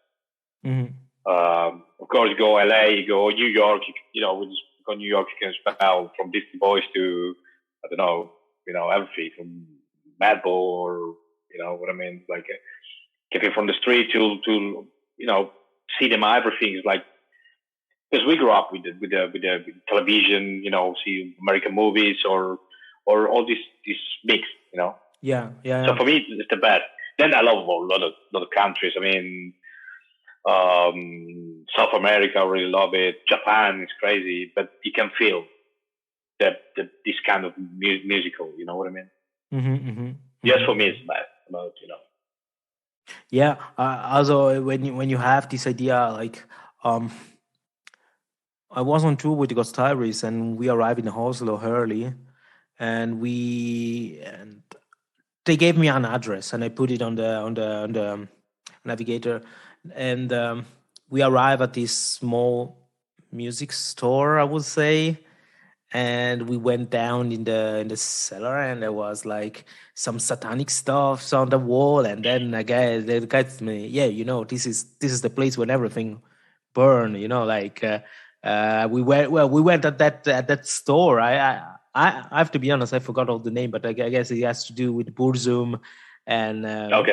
Mm-hmm. Of course, you go LA, you go New York, we just go New York, you can spell from Disney Boys to I don't know, everything from Madball or what I mean, like getting from the street to cinema, everything is like, because we grew up with the television, see American movies or all this mix, Yeah. So for me, it's the best. Then I love a lot of countries. I mean, South America, I really love it. Japan is crazy, but you can feel this kind of musical. You know what I mean? Mm-hmm. Yes, for me, it's best about. Yeah. Also, when you have this idea, like, I was on tour with the Ghost Diaries, and we arrived in Oslo early, and they gave me an address, and I put it on the navigator, and we arrived at this small music store, I would say, and we went down in the cellar, and there was like some satanic stuff on the wall, and then the guy told me, yeah, this is the place when everything burned, like we went at that store. I have to be honest, I forgot all the name, but I guess it has to do with Burzum and all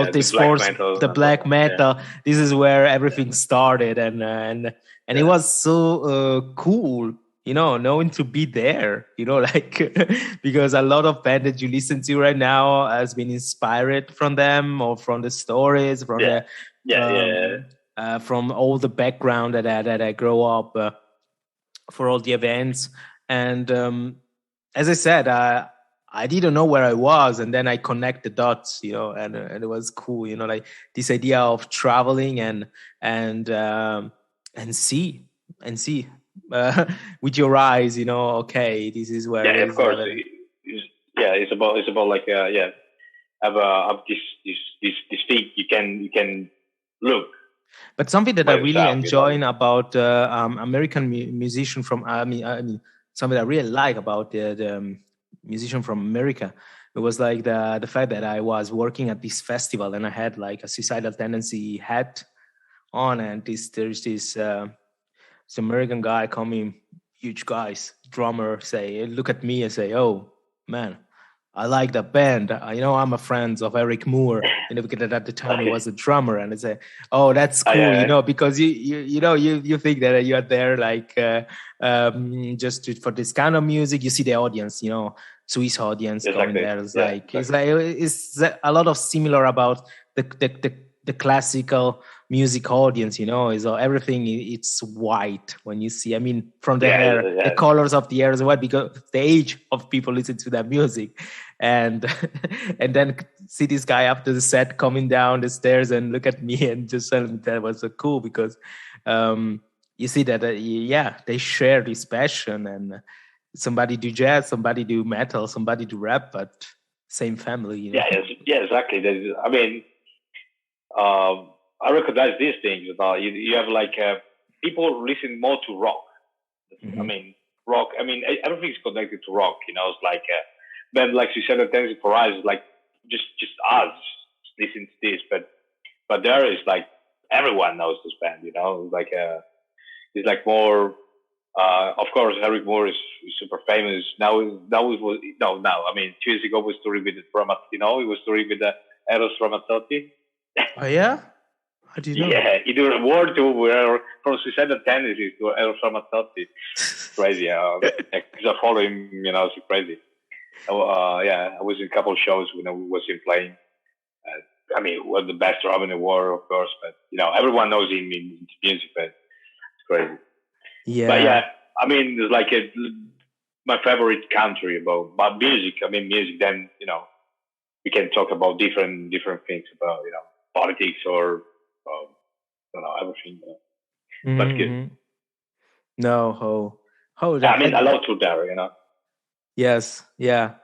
this force, the black metal. Yeah. This is where everything started, and it was so cool, knowing to be there, like because a lot of bands that you listen to right now has been inspired from them or from the stories, from from all the background that I grow up for all the events. And as I said, I didn't know where I was, and then I connect the dots, and it was cool, like this idea of traveling and see with your eyes, okay, this is where. Yeah, of course. It's about like have this thing you can look. But something that I really enjoy about American musician from I mean something I really like about the musician from America, it was like the fact that I was working at this festival and I had like a suicidal tendency hat on, and there's this American guy coming, huge guys, drummer, look at me and say, oh man, I like the band. I'm a friend of Eric Moore, because at the time he was a drummer, and I say, "Oh, that's cool," because you think that you are there like just for this kind of music. You see the audience, Swiss audience going there. It's a lot of similar about the classical music audience, is everything. It's white when you see. I mean, from the hair, the colors of the hair is white because the age of people listen to that music. And then see this guy after the set coming down the stairs and look at me and just tell me that was so cool because you see that they share this passion, and somebody do jazz, somebody do metal, somebody do rap, but same family. Yeah, exactly. I mean, I recognize these things. You have like people listen more to rock. Mm-hmm. I mean, rock. I mean, everything's connected to rock. It's like. Band like Suicidal Tendency for us, like just us listen to this, but there is like everyone knows this band, like it's like more. Of course, Eric Moore is super famous now. I mean, 2 years ago was touring with he was touring with the Eros Ramazzotti. Oh yeah, how do you know? Yeah, he did a world tour where from Suicidal Tendency to Eros Ramazzotti. Crazy, because I follow him, it's crazy. I was in a couple of shows when I was playing. I mean, was the best drummer in the world, of course, but everyone knows him in music, but it's crazy. Yeah. But I mean, it's like my favorite country about music. I mean, music. Then we can talk about different things about politics or everything. Mm-hmm. But good. No, I mean, I love to there. Yes, yeah.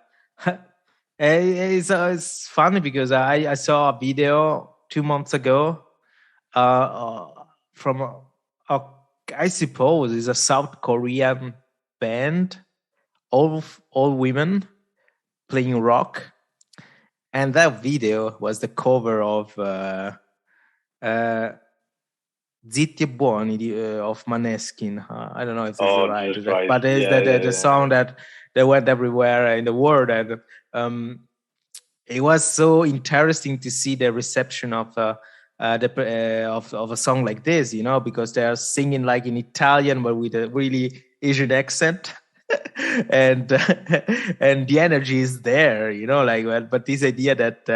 It's funny because I saw a video 2 months ago from I suppose it's a South Korean band, all women playing rock, and that video was the cover of uh, Zitti e Buoni of Maneskin. I don't know if this is Oh, right, Jesus Christ! but it's Yeah, yeah, the yeah. song that went everywhere in the world, and it was so interesting to see the reception of of a song like this, because they are singing like in Italian, but with a really Asian accent, and and the energy is there, like. Well, but this idea that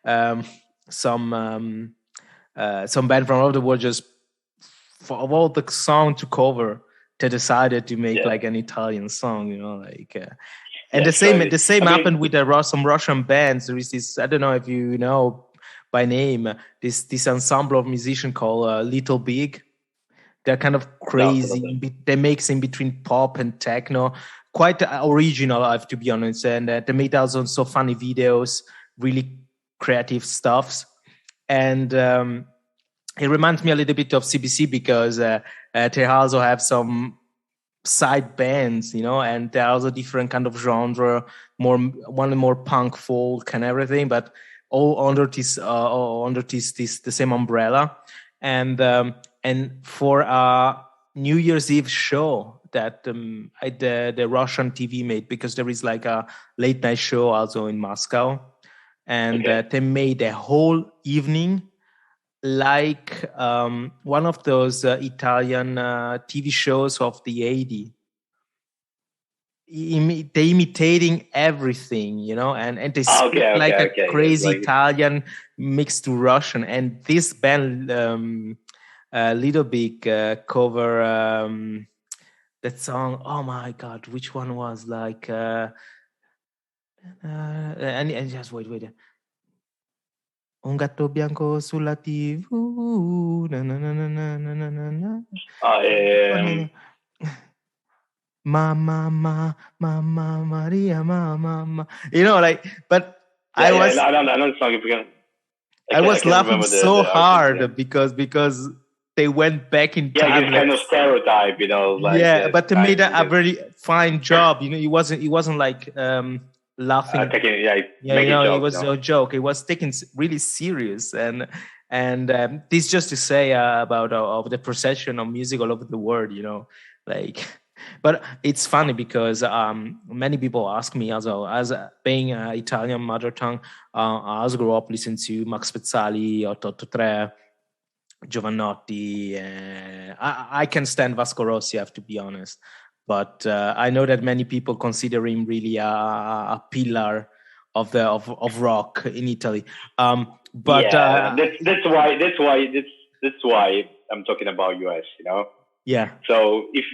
um, some band from all over the world just for all the song to cover, they decided to make like an Italian song, like. And Yeah, the same I mean, happened with some Russian bands. There is this, I don't know if you know by name, this ensemble of musicians called Little Big. They're kind of no, crazy. They mix in between pop and techno. Quite original, I have to be honest. And they made also so funny videos, really creative stuffs. And it reminds me a little bit of CBC because they also have some side bands, and there are also different kind of genre, more punk, folk, and everything, but all under this the same umbrella. And for a New Year's Eve show that the Russian TV made, because there is like a late night show also in Moscow, and they made a whole evening like one of those Italian TV shows of the 80s. They imitating everything, and they speak like a crazy Italian mixed to Russian. And this band, Little Big, cover that song. Oh my God, which one was like? And just wait. Un gatto bianco sulla TV. Na, na, na, na, na, na, na, na. Mama, Maria, Mama. Like, but I was laughing so hard because they went back in time. Yeah, it's kind of stereotype, like, but they made a very fine job. It wasn't like laughing. It was a joke. It was taken really serious, and this just to say about of the procession of music all over the world. Like. But it's funny because many people ask me also, as being Italian mother tongue, I also grew up listening to Max Pezzali, 883, Giovannotti. I can stand Vasco Rossi, I have to be honest. But I know that many people consider him really a pillar of rock in Italy. But that's why I'm talking about US. Yeah. So if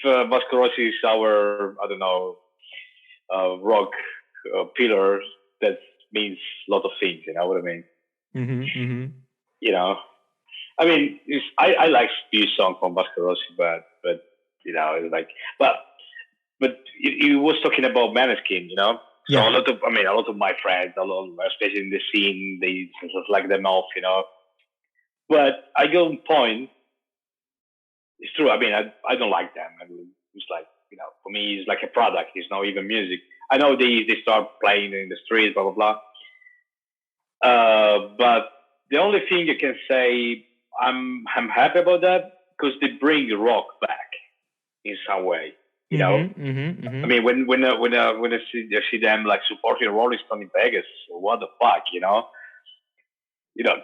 Vasco Rossi is our, I don't know, rock pillar, that means a lot of things. You know what I mean? Mm-hmm. I mean, I like this song from Vasco Rossi, but it's like, but he was talking about Maneskin, So a lot of my friends, especially in the scene, they just like them off, But I go on point. It's true. I mean, I don't like them. I mean, it's like, for me, it's like a product. It's not even music. I know they start playing in the streets, blah, blah, blah. But the only thing you can say, I'm happy about that because they bring rock back in some way, I mean, when I see them like supporting Rolling Stone in Vegas, what the fuck,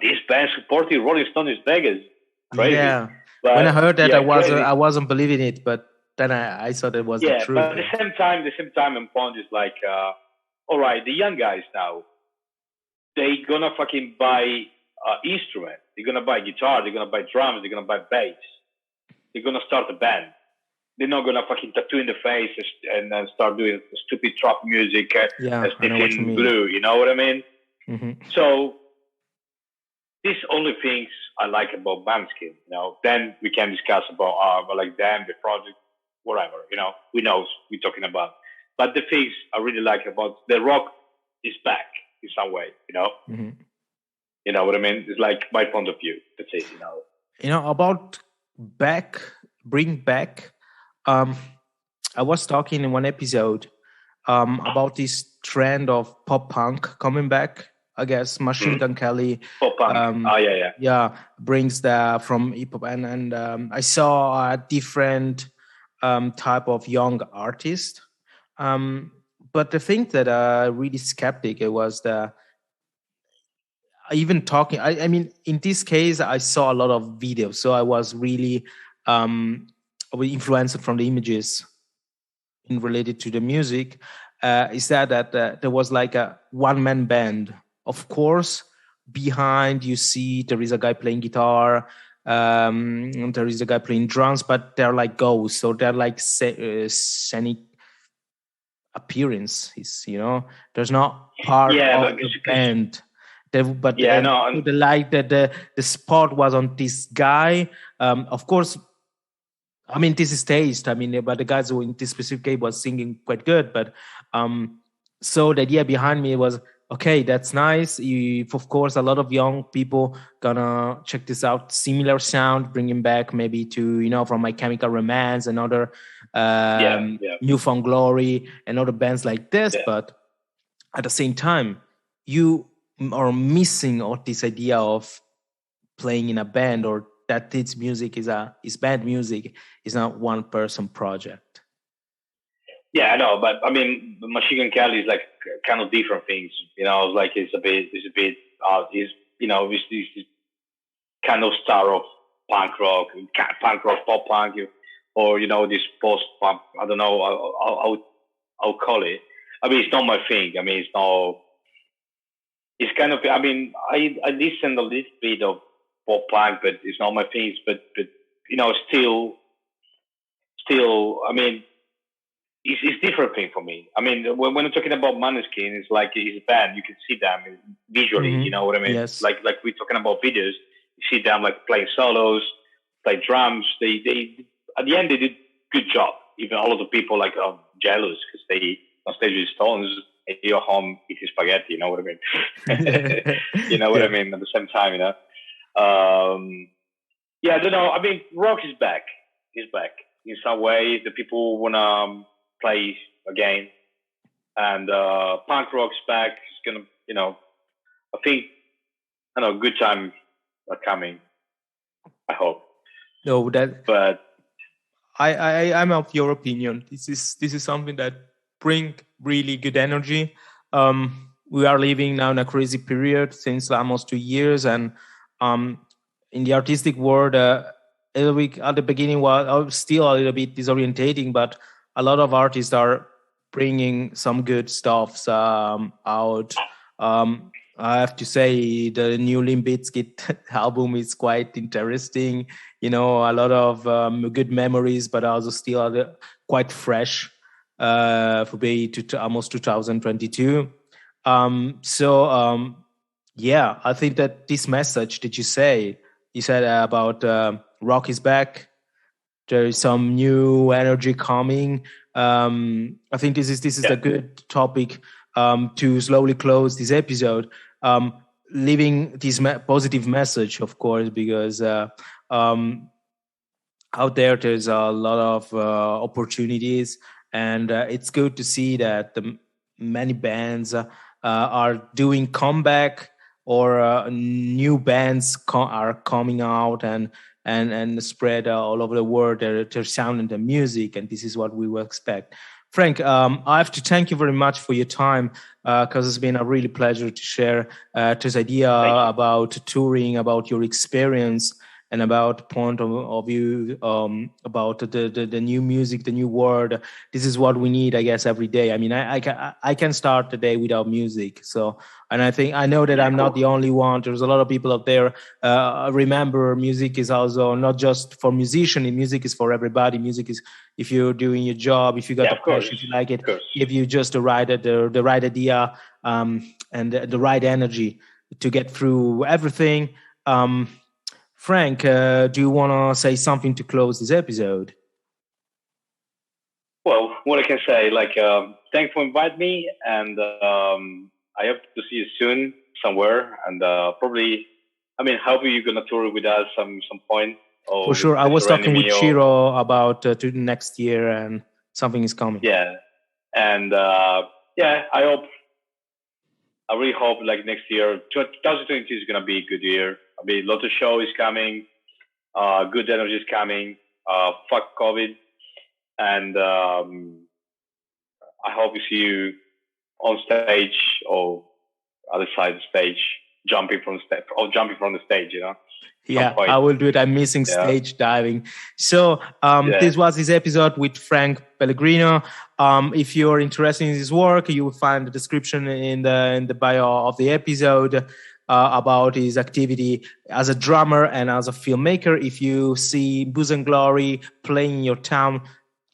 this band supporting Rolling Stone in Vegas, crazy. Yeah. But when I heard that, I wasn't believing it, but then I thought it was the truth. But at the same time, and point is like, all right, the young guys now, they gonna fucking buy instrument. They're gonna buy guitar. They're gonna buy drums. They're gonna buy bass. They're gonna start a band. They're not gonna fucking tattoo in the face and then start doing stupid trap music and sniffing glue. You know what I mean? Mm-hmm. So these only things I like about Manskin. Then we can discuss about like them, the project, whatever. Who knows we're talking about. But the things I really like about the rock is back in some way. Mm-hmm. You know what I mean? It's like my point of view. That's it. About bring back. I was talking in one episode about this trend of pop punk coming back. I guess Machine Gun Kelly. Pop punk. Yeah, brings that from hip hop, and I saw a different type of young artist. But the thing that really skeptic it was even talking. I mean, in this case, I saw a lot of videos, so I was really influenced from the images in related to the music. Is that there was like a one-man band. Of course, behind you see there is a guy playing guitar, there is a guy playing drums, but they're like ghosts, so they're like scenic appearances. There's not part of the band. The light that the spot was on this guy. Of course, I mean, this is taste. I mean, but the guys who in this specific game was singing quite good. But so the idea behind me was, okay, that's nice. Of course, a lot of young people gonna check this out. Similar sound, bringing back maybe to, from My Chemical Romance and other Newfound Glory and other bands like this. Yeah. But at the same time, you are missing all this idea of playing in a band, or that its music is band music, is not one person project. Yeah, I know, but I mean, Machine Gun Kelly is like kind of different things. Like it's a bit, this kind of star of punk rock, pop punk, or this post punk. I don't know. I'll call it. I mean, it's not my thing. I mean, it's not. It's kind of. I mean, I listened a little bit of pop punk, but it's not my thing. But still, I mean, it's different thing for me. I mean, when I'm talking about Maneskin, it's like it's a band. You can see them visually. Mm-hmm. You know what I mean? Yes. Like we're talking about videos. You see them like playing solos, play drums. They at the end they did good job. Even all of the people like are jealous because they on stage with Stones. You're home eating spaghetti. You know what I mean? You know what I mean? At the same time, I don't know. I mean, rock is back. It's back in some way. The people wanna play again, and punk rock's back. It's gonna, I think, good times are coming. I hope. No, but I'm of your opinion. This is something that bring really good energy. We are living now in a crazy period since almost 2 years, and in the artistic world, at the beginning was still a little bit disorientating, but a lot of artists are bringing some good stuff out. I have to say the new Limp Bizkit album is quite interesting. A lot of good memories, but also still quite fresh for being almost 2022. I think that this message that you said about rock is back. There is some new energy coming. I think this is a good topic to slowly close this episode, leaving this positive message, of course, because out there's a lot of opportunities, and it's good to see that many bands are doing comeback, or new bands are coming out and spread all over the world their sound and their music, and this is what we will expect. Frank, I have to thank you very much for your time, because it's been a really pleasure to share this idea about touring, about your experience, and about point of view about the new music, the new world. This is what we need, I guess, every day. I mean, I can start the day without music. So, and I know that I'm not the only one. There's a lot of people out there. Remember, music is also not just for musicians. Music is for everybody. Music is if you're doing your job, if you got the passion, if you like it, if you just the right idea and the right energy to get through everything. Frank, do you want to say something to close this episode? Well, what I can say, thanks for inviting me, and I hope to see you soon somewhere, and probably, hope you're gonna tour with us some point. For sure, I was talking with Shiro about to next year, and something is coming. Yeah, and I really hope next year, 2022 is gonna be a good year. A lot of show is coming, good energy is coming. Fuck COVID. And I hope to see you on stage or other side of the stage, jumping from the stage, Yeah, I will do it. I'm missing stage diving. So this was this episode with Frank Pellegrino. If you're interested in his work, you will find the description in the bio of the episode about his activity as a drummer and as a filmmaker. If you see Booze&Glory playing in your town,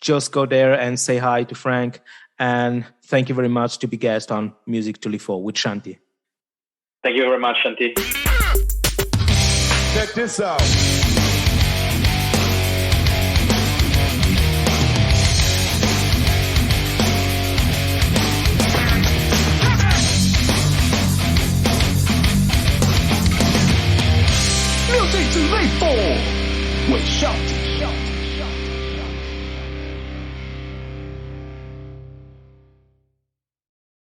just go there and say hi to Frank. And thank you very much to be guest on Music to Live For with Shanti. Thank you very much, Shanti. Check this out. Music to Live For with Shanti.